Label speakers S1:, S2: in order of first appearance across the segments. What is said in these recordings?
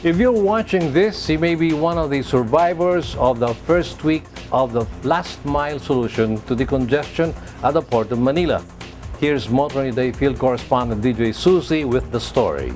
S1: If you're watching this, you may be one of the survivors of the first week of the last mile solution to the congestion at the Port of Manila. Here's Motoring Day field correspondent DJ Susie with the story.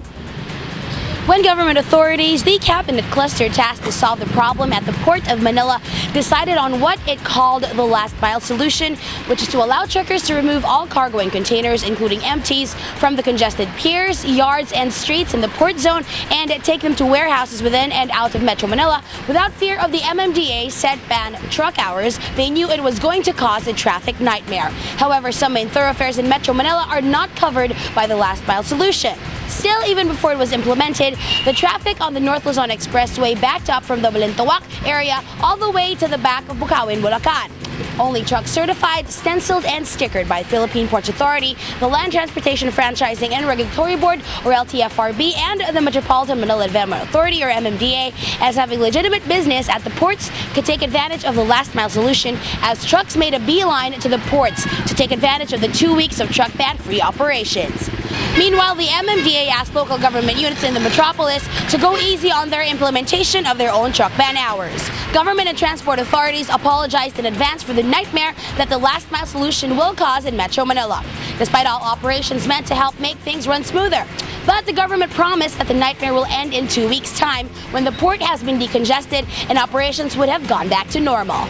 S2: When government authorities, the cabinet cluster tasked to solve the problem at the Port of Manila, decided on what it called the last mile solution, which is to allow truckers to remove all cargo and containers, including empties, from the congested piers, yards, and streets in the port zone and take them to warehouses within and out of Metro Manila without fear of the MMDA set ban truck hours. They knew it was going to cause a traffic nightmare. However, some main thoroughfares in Metro Manila are not covered by the last mile solution. Still, even before it was implemented, the traffic on the North Luzon Expressway backed up from the Balintawak area all the way to the back of Bukawin, Bulacan. Only trucks certified, stenciled, and stickered by Philippine Ports Authority, the Land Transportation Franchising and Regulatory Board, or LTFRB, and the Metropolitan Manila Development Authority, or MMDA, as having legitimate business at the ports could take advantage of the last mile solution, as trucks made a beeline to the ports to take advantage of the 2 weeks of truck ban-free operations. Meanwhile, the MMDA asked local government units in the metropolis to go easy on their implementation of their own truck ban hours. Government and transport authorities apologized in advance for the nightmare that the last mile solution will cause in Metro Manila, despite all operations meant to help make things run smoother. But the government promised that the nightmare will end in 2 weeks' time when the port has been decongested and operations would have gone back to normal.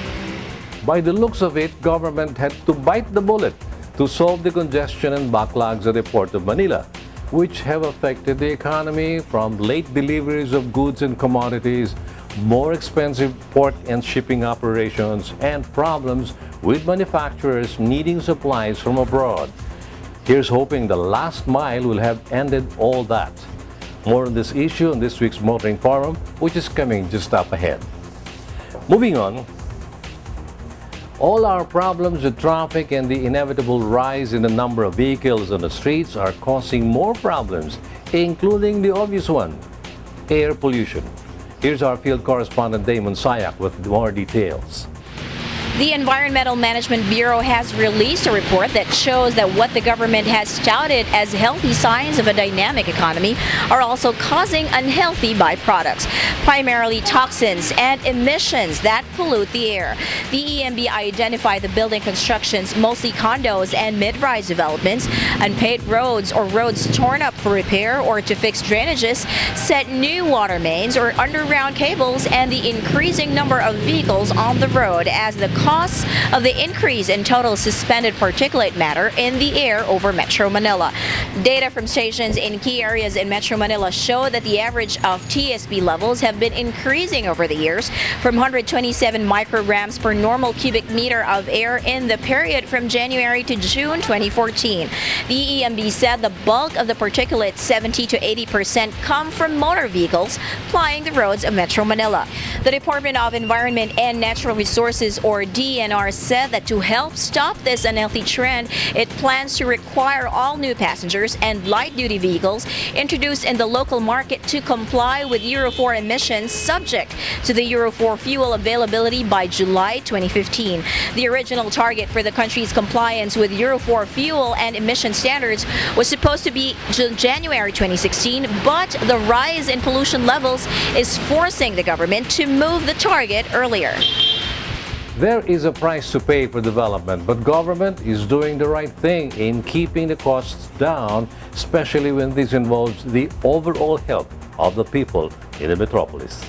S1: By the looks of it, government had to bite the bullet to solve the congestion and backlogs at the Port of Manila, which have affected the economy from late deliveries of goods and commodities, more expensive port and shipping operations, and problems with manufacturers needing supplies from abroad. Here's hoping the last mile will have ended all that. More on this issue on this week's Motoring Forum, which is coming just up ahead. Moving on, all our problems with traffic and the inevitable rise in the number of vehicles on the streets are causing more problems, including the obvious one, air pollution. Here's our field correspondent Damon Sayak with more details.
S3: The Environmental Management Bureau has released a report that shows that what the government has touted as healthy signs of a dynamic economy are also causing unhealthy byproducts, primarily toxins and emissions that pollute the air. The EMB identified the building constructions, mostly condos and mid-rise developments, unpaved roads or roads torn up for repair or to fix drainages, set new water mains or underground cables, and the increasing number of vehicles on the road as the costs of the increase in total suspended particulate matter in the air over Metro Manila. Data from stations in key areas in Metro Manila show that the average of TSP levels have been increasing over the years from 127 micrograms per normal cubic meter of air in the period from January to June 2014. The EMB said the bulk of the particulates, 70 to 80%, come from motor vehicles plying the roads of Metro Manila. The Department of Environment and Natural Resources, or DNR, said that to help stop this unhealthy trend, it plans to require all new passengers and light-duty vehicles introduced in the local market to comply with Euro 4 emissions, subject to the Euro 4 fuel availability by July 2015. The original target for the country's compliance with Euro 4 fuel and emission standards was supposed to be January 2016, but the rise in pollution levels is forcing the government to move the target earlier.
S1: There is a price to pay for development, but government is doing the right thing in keeping the costs down, especially when this involves the overall health of the people in the metropolis.